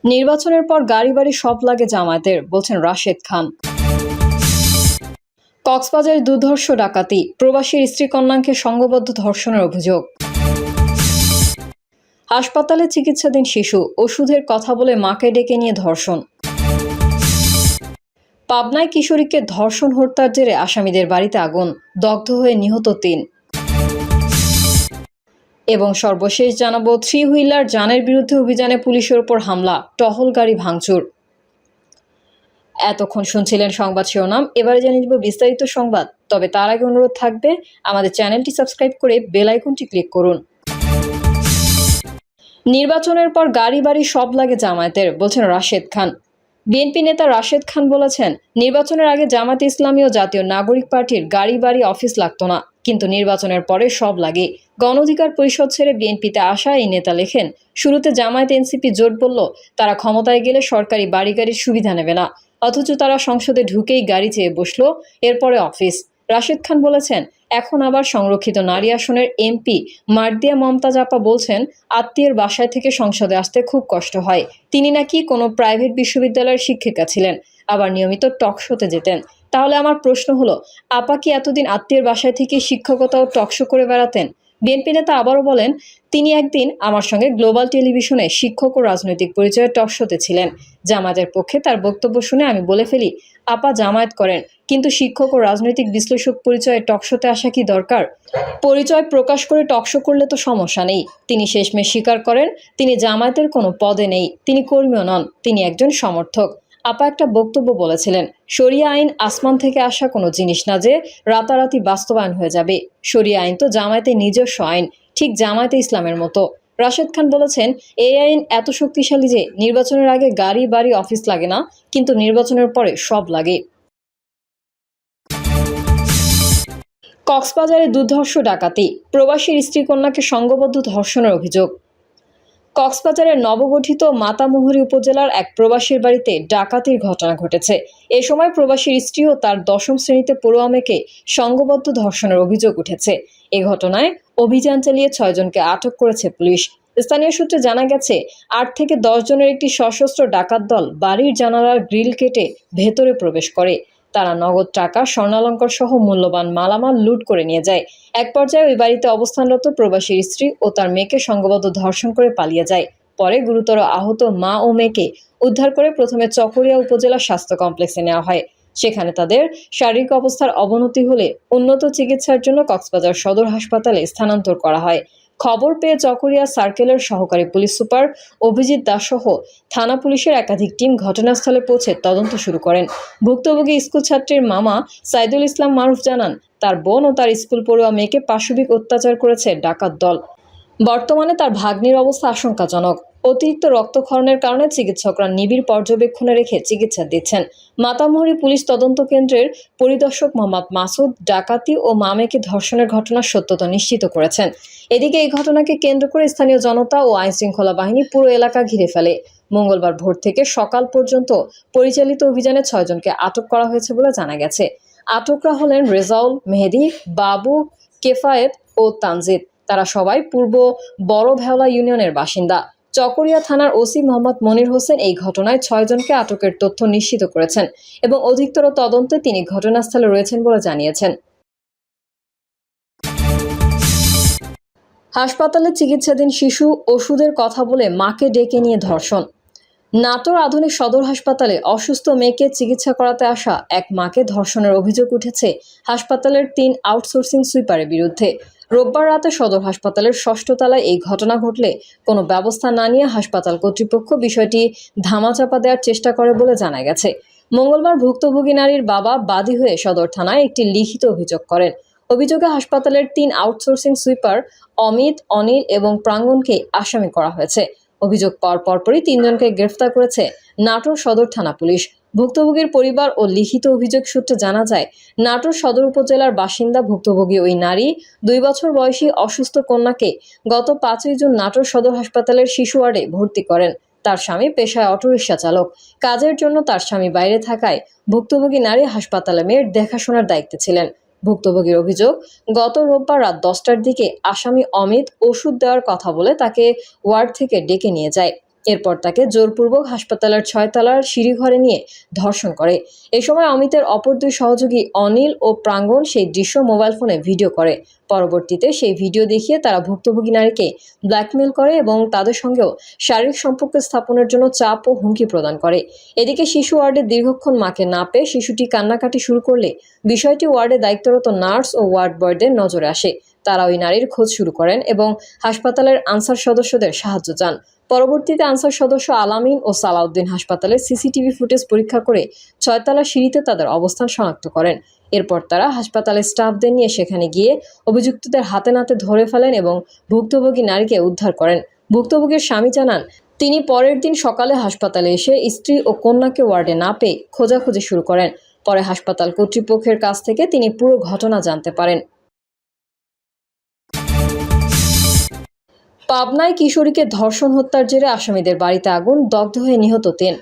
নির্বাচনের পর গাড়ি বাড়ি সব লাগে জামায়াতের, বলছেন রাশেদ খান। কক্সবাজারে দুর্ধর্ষ ডাকাতি, প্রবাসীর স্ত্রী কন্যাকে সংঘবদ্ধ ধর্ষণের অভিযোগ। হাসপাতালে চিকিৎসাধীন শিশু, ওষুধের কথা বলে মাকে ডেকে নিয়ে ধর্ষণ। পাবনায় কিশোরীকে ধর্ষণ হত্যার জেরে আসামিদের বাড়িতে আগুন, দগ্ধ হয়ে নিহত ৩। এবং সর্বশেষ জানাবো, থ্রি হুইলার যানের বিরুদ্ধে অভিযানে পুলিশের ওপর হামলা, টহল গাড়ি ভাঙচুর। এতক্ষণ শুনছিলেন সংবাদ শিরোনাম, এবারে জানিয়ে দিব বিস্তারিত সংবাদ। তবে তার আগে অনুরোধ থাকবে আমাদের চ্যানেলটি সাবস্ক্রাইব করে বেল আইকনটি ক্লিক করুন। নির্বাচনের পর গাড়ি বাড়ি সব লাগে জামায়াতের, বলছেন রাশেদ খান। বিএনপি নেতা রাশেদ খান বলেছেন, নির্বাচনের আগে জামায়াতে ইসলামী ও জাতীয় নাগরিক পার্টির গাড়ি বাড়ি অফিস লাগতো না, কিন্তু নির্বাচনের পরে সব লাগে। গণ অধিকার পরিষদ ছেড়ে বিএনপিতে আসা এই নেতা লেখেন, শুরুতে জামায়াত এনসিপি জোট বলল তারা ক্ষমতায় গেলে সরকারি বাড়ি গাড়ির সুবিধা নেবে না, অথচ তারা সংসদে ঢুকেই গাড়ি চেয়ে বসলো, এরপরে অফিস। রাশেদ খান বলেছেন, এখন আবার সংরক্ষিত নারী আসনের এমপি মার্দিয়া মমতাজ আপা বলছেন, আত্মীয়ের বাসায় থেকে সংসদে আসতে খুব কষ্ট হয়। তিনি নাকি কোনো প্রাইভেট বিশ্ববিদ্যালয়ের শিক্ষিকা ছিলেন, আবার নিয়মিত টক শোতে যেতেন। তাহলে আমার প্রশ্ন হলো, আপা কি এতদিন আত্মীয়ের বাসায় থেকে শিক্ষকতা ও টক শো করে বেড়াতেন? বিএনপি নেতা আবারও বলেন, তিনি একদিন আমার সঙ্গে গ্লোবাল টেলিভিশনে শিক্ষক ও রাজনৈতিক পরিচয়ের টক শোতে ছিলেন। জামায়াতের পক্ষে তার বক্তব্য শুনে আমি বলে ফেলি, আপা জামায়াত করেন, কিন্তু শিক্ষক ও রাজনৈতিক বিশ্লেষক পরিচয়ে টক শোতে আসা কি দরকার? পরিচয় প্রকাশ করে টক শো করলে তো সমস্যা নেই। তিনি শেষমেশ স্বীকার করেন, তিনি জামায়াতের কোনো পদে নেই, তিনি কর্মীও নন, তিনি একজন সমর্থক। আপা একটা বক্তব্য বলেছিলেন, শরিয়া আইন আসমান থেকে আসা কোনো জিনিস না যে রাতারাতি বাস্তবায়ন হয়ে যাবে। শরিয়া আইন তো জামায়াতের নিজস্ব আইন, ঠিক জামায়াতে ইসলামের মতো। রাশেদ খান বলেছেন, এই আইন এত শক্তিশালী যে নির্বাচনের আগে গাড়ি বাড়ি অফিস লাগে না, কিন্তু নির্বাচনের পরে সব লাগে। কক্সবাজারে দুর্ধর্ষ ডাকাতি, প্রবাসীর স্ত্রী কন্যাকে সংঘবদ্ধ ধর্ষণের অভিযোগ। কক্সবাজারের নবগঠিত মাতামুহুরী উপজেলার এক প্রবাসীর বাড়িতে ডাকাতির ঘটনা ঘটেছে। এ সময় প্রবাসীর স্ত্রী ও তার ১০ম শ্রেণীতে পড়ুয়া মেয়েকে সংঘবদ্ধ ধর্ষণের অভিযোগ উঠেছে। এ ঘটনায় অভিযান চালিয়ে ৬ জনকে আটক করেছে পুলিশ। স্থানীয় সূত্রে জানা গেছে, ৮ থেকে ১০ জনের একটি সশস্ত্র ডাকাত দল বাড়ির জানালার গ্রিল কেটে ভেতরে প্রবেশ করে। তারা নগদ টাকা, স্বর্ণালঙ্কার সহ মূল্যবান মালামাল লুট করে নিয়ে যায়। এক পর্যায়ে ওই বাড়িতে অবস্থানরত প্রবাসীর স্ত্রী ও তার মেয়েকে সংঘবদ্ধ ধর্ষণ করে পালিয়ে যায়। পরে গুরুতর আহত মা ও মেয়েকে উদ্ধার করে প্রথমে চকরিয়া উপজেলা স্বাস্থ্য কমপ্লেক্সে নেওয়া হয়। সেখানে তাদের শারীরিক অবস্থার অবনতি হলে উন্নত চিকিৎসার জন্য কক্সবাজার সদর হাসপাতালে স্থানান্তর করা হয়। খবর পেয়ে চকরিয়া সার্কেলের সহকারী পুলিশ সুপার অভিজিৎ দাস সহ থানা পুলিশের একাধিক টিম ঘটনাস্থলে পৌঁছে তদন্ত শুরু করেন। ভুক্তভোগী স্কুল ছাত্রীর মামা সাইদুল ইসলাম মারুফ জানান, তার বোন ও তার স্কুল পড়ুয়া মেয়েকে পাশবিক অত্যাচার করেছে ডাকাত দল। বর্তমানে তার ভাগ্নির অবস্থা আশঙ্কাজনক। অতিরিক্ত রক্তক্ষরণের কারণে চিকিৎসকরা নিবিড় পর্যবেক্ষণে রেখে চিকিৎসা দিচ্ছেন। মাতামুহুরী পুলিশ তদন্ত কেন্দ্রের পরিদর্শক মোহাম্মদ মাসুদ ডাকাতি ও মামেকে ধর্ষণের ঘটনার সত্যতা নিশ্চিত করেছেন। এদিকে এই ঘটনাকে কেন্দ্র করে স্থানীয় জনতা ও আইনশৃঙ্খলা বাহিনী পুরো এলাকা ঘিরে ফেলে। মঙ্গলবার ভোর থেকে সকাল পর্যন্ত পরিচালিত অভিযানে ৬ জনকে আটক করা হয়েছে বলে জানা গেছে। আটকরা হলেন রেজাউল, মেহেদি, বাবু, কেফায়েত ও তানজিদ। তারা সবাই পূর্ব বড় ভেওলা ইউনিয়নের বাসিন্দা। চকরিয়া থানার ওসি মোহাম্মদ মনির হোসেন এই ঘটনায় ৬ জনকে আটকের তথ্য নিশ্চিত করেছেন এবং অধিকতর তদন্তে তিনি ঘটনাস্থলে রয়েছেন বলে জানিয়েছেন। হাসপাতালে চিকিৎসাধীন শিশু, ওষুধের কথা বলে মাকে ডেকে নিয়ে ধর্ষণ। নাটোর আধুনিক সদর হাসপাতালে অসুস্থ মেয়েকে চিকিৎসা করাতে আসা এক মাকে ধর্ষণের অভিযোগ উঠেছে হাসপাতালের ৩ আউটসোর্সিং সুইপারের বিরুদ্ধে। রোববার রাতে সদর হাসপাতালের ৬ষ্ঠ তলায় এই ঘটনা ঘটলে কোনো ব্যবস্থা না নিয়ে হাসপাতাল কর্তৃপক্ষ বিষয়টি ধামাচাপা দেওয়ার চেষ্টা করে বলে জানা গেছে। মঙ্গলবার ভুক্তভোগী নারীর বাবা বাদী হয়ে সদর থানায় একটি লিখিত অভিযোগ করেন। অভিযোগে হাসপাতালের ৩ আউটসোর্সিং সুইপার অমিত, অনিল এবং প্রাঙ্গণকে আসামি করা হয়েছে। অভিযোগ পাওয়ার পরপরই ৩ জনকে গ্রেফতার করেছে নাটোর সদর থানা পুলিশ। ভুক্তভোগীর পরিবার ও লিখিত অভিযোগ সূত্রে জানা যায়, নাটোর সদর উপজেলার বাসিন্দা ভুক্তভোগী ওই নারী ২ বছর বয়সী অসুস্থ কন্যাকে গত ৫ই জুন নাটোর সদর হাসপাতালের শিশু ওয়ার্ডে ভর্তি করেন। তার স্বামী পেশায় অটোরিকশা চালক। কাজের জন্য তার স্বামী বাইরে থাকায় ভুক্তভোগী নারী হাসপাতালে মেয়ের দেখাশোনার দায়িত্বে ছিলেন। ভুক্তভোগীর অভিযোগ, গত রোববার রাত ১০টার দিকে আসামি অমিত ওষুধ দেওয়ার কথা বলে তাকে ওয়ার্ড থেকে ডেকে নিয়ে যায়। এরপর তাকে জোরপূর্বক হাসপাতালের 6 তলার সিঁড়িঘরে নিয়ে ধর্ষণ করে। এ সময় অমিতের অপর দুই সহযোগী অনিল ও প্রাঙ্গণ সেই দৃশ্য মোবাইল ফোনে ভিডিও করে। পরবর্তীতে সেই ভিডিও দেখিয়ে তারা ভুক্তভোগী নারীকে ব্ল্যাকমেল করে এবং তাদের সঙ্গেও শারীরিক সম্পর্ক স্থাপনের জন্য চাপ ও হুমকি প্রদান করে। এদিকে শিশু ওয়ার্ডে দীর্ঘক্ষণ মাকে না পেয়ে শিশুটি কান্নাকাটি শুরু করলে বিষয়টি ওয়ার্ডে দায়িত্বরত নার্স ও ওয়ার্ড বয়দের নজরে আসে। তারা ওই নারীর খোঁজ শুরু করেন এবং হাসপাতালের আনসার সদস্যদের সাহায্য চান। পরবর্তীতে আনসার সদস্য আলামিন ও সালাউদ্দিন হাসপাতালের সিসিটিভি ফুটেজ পরীক্ষা করে 6 তলা সিঁড়িতে তাদের অবস্থান শনাক্ত করেন। এরপর তারা হাসপাতালের স্টাফদের নিয়ে সেখানে গিয়ে অভিযুক্তদের হাতে নাতে ধরে ফেলেন এবং ভুক্তভোগী নারীকে উদ্ধার করেন। ভুক্তভোগীর স্বামী জানান, তিনি পরের দিন সকালে হাসপাতালে এসে স্ত্রী ও কন্যাকে ওয়ার্ডে না পেয়ে খোঁজাখুঁজি শুরু করেন। পরে হাসপাতাল কর্তৃপক্ষের কাছ থেকে তিনি পুরো ঘটনা জানতে পারেন। পাবনায় কিশোরীকে ধর্ষণ হত্যার জেরে আসামিদের বাড়িতে আগুন, দগ্ধ হয়ে নিহত 3।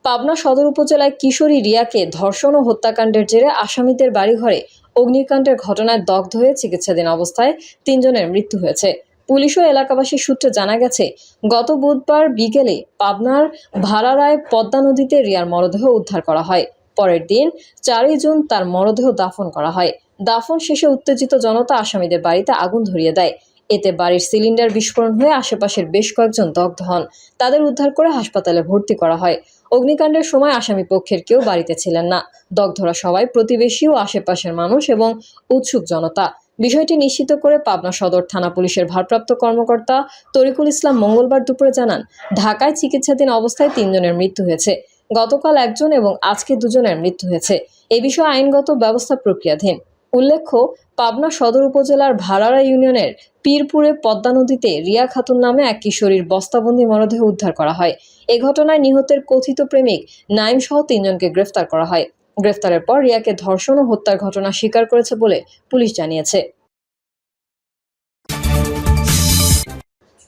পাবনা সদর উপজেলায় কিশোরী রিয়াকে ধর্ষণ ও হত্যাকাণ্ডের জেরে আসামিদের বাড়িঘরে অগ্নিকাণ্ডের ঘটনায় দগ্ধ হয়ে চিকিৎসাধীন অবস্থায় 3 জনের মৃত্যু হয়েছে। পুলিশ ও এলাকাবাসীর সূত্রে জানা গেছে, গত বুধবার বিকেলে পাবনার ভাড়ারায় পদ্মা নদীতে রিয়ার মরদেহ উদ্ধার করা হয়। পরের দিন 4 জুন তার মরদেহ দাফন করা হয়। দাফন শেষে উত্তেজিত জনতা আসামিদের বাড়িতে আগুন ধরিয়ে দেয়। এতে বাড়ির সিলিন্ডার বিস্ফোরণ হয়ে আশেপাশের বেশ কয়েকজন দগ্ধ হন। তাদের উদ্ধার করে হাসপাতালে ভর্তি করা হয়। অগ্নিকাণ্ডের সময় আসামি পক্ষের কেউ বাড়িতে ছিলেন না। দগ্ধরা সবাই প্রতিবেশী ও আশেপাশের মানুষ এবং উৎসুক জনতা। বিষয়টি নিশ্চিত করে পাবনা সদর থানা পুলিশের ভারপ্রাপ্ত কর্মকর্তা তরিকুল ইসলাম মঙ্গলবার দুপুরে জানান, ঢাকায় চিকিৎসাধীন অবস্থায় 3 জনের মৃত্যু হয়েছে। গতকাল 1 জন এবং আজকে 2 জনের মৃত্যু হয়েছে। এ বিষয়ে আইনগত ব্যবস্থা প্রক্রিয়াধীন। উল্লেখ্য, পাবনা সদর উপজেলার ভাড়ারা ইউনিয়নের পীরপুরে পদ্মা নদীতে রিয়া খাতুন নামে এক কিশোরীর বস্তাবন্দি মরদেহ উদ্ধার করা হয়। এ ঘটনায় নিহতের কথিত প্রেমিক নাইম সহ 3 জনকে গ্রেফতার করা হয়। গ্রেফতারের পর রিয়াকে ধর্ষণ ও হত্যার ঘটনা স্বীকার করেছে বলে পুলিশ জানিয়েছে।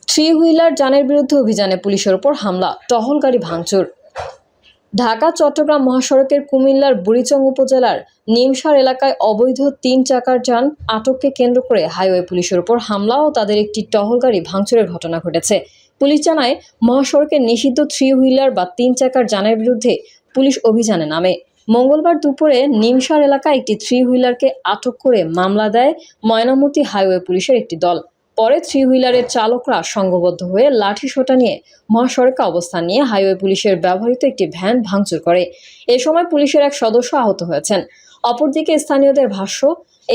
3 হুইলার যানের বিরুদ্ধে অভিযানে পুলিশের ওপর হামলা, টহল গাড়ি ভাঙচুর। ঢাকা চট্টগ্রাম মহাসড়কের কুমিল্লার বুড়িচং উপজেলার নিমসার এলাকায় অবৈধ 3 চাকার যান আটককে কেন্দ্র করে হাইওয়ে পুলিশের উপর হামলা ও তাদের একটি টহল গাড়ি ভাঙচুরের ঘটনা ঘটেছে। পুলিশ জানায়, মহাসড়কের নিষিদ্ধ 3 হুইলার বা 3 চাকার যানের বিরুদ্ধে পুলিশ অভিযানে নামে। মঙ্গলবার দুপুরে নিমসার এলাকায় একটি 3 হুইলারকে আটক করে মামলা দেয় ময়নামতি হাইওয়ে পুলিশের একটি দল। পরে 3 হুইলারের চালকরা সংঘবদ্ধ হয়ে লাঠি সোঁটা নিয়ে মহাসড়কে অবস্থান নিয়ে হাইওয়ে পুলিশের ব্যবহৃত একটি ভ্যান ভাঙচুর করে। এ সময় পুলিশের এক সদস্য আহত হয়েছেন। অপরদিকে স্থানীয়দের ভাষ্য,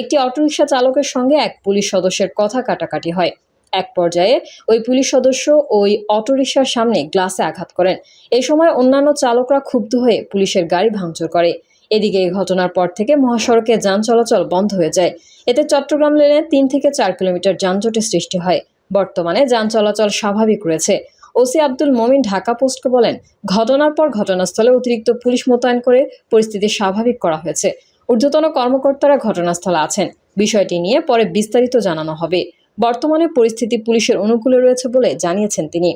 একটি অটোরিকশা চালকের সঙ্গে এক পুলিশ সদস্যের কথা কাটাকাটি হয়। এক পর্যায়ে ওই পুলিশ সদস্য ওই অটোরিকশার সামনে গ্লাসে আঘাত করেন। এ সময় অন্যান্য চালকরা ক্ষুব্ধ হয়ে পুলিশের গাড়ি ভাঙচুর করে। এদিকে এই ঘটনার পর থেকে মহাসড়কে যান চলাচল বন্ধ হয়ে যায়। এতে চট্টগ্রাম লেনে 3 থেকে 4 কিলোমিটার যানজটের সৃষ্টি হয়। বর্তমানে যান চলাচল স্বাভাবিক রয়েছে। ওসি আব্দুল মমিন ঢাকা পোস্টকে বলেন, ঘটনার পর ঘটনাস্থলে অতিরিক্ত পুলিশ মোতায়েন করে পরিস্থিতি স্বাভাবিক করা হয়েছে। ঊর্ধ্বতন কর্মকর্তারা ঘটনাস্থলে আছেন। বিষয়টি নিয়ে পরে বিস্তারিত জানানো হবে। বর্তমানে পরিস্থিতি পুলিশের অনুকূলে রয়েছে বলে জানিয়েছেন তিনি।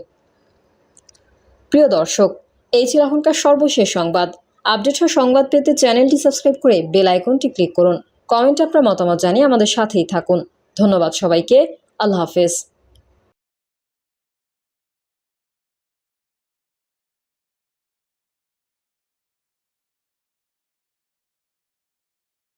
প্রিয় দর্শক, এই ছিল এখনকার সর্বশেষ সংবাদ। আপডেট ও সংবাদ পেতে চ্যানেলটি সাবস্ক্রাইব করে বেল আইকনটি ক্লিক করুন। কমেন্টে আপনার মতামত জানিয়ে আমাদের সাথেই থাকুন। ধন্যবাদ সবাইকে। আল্লাহ হাফেজ।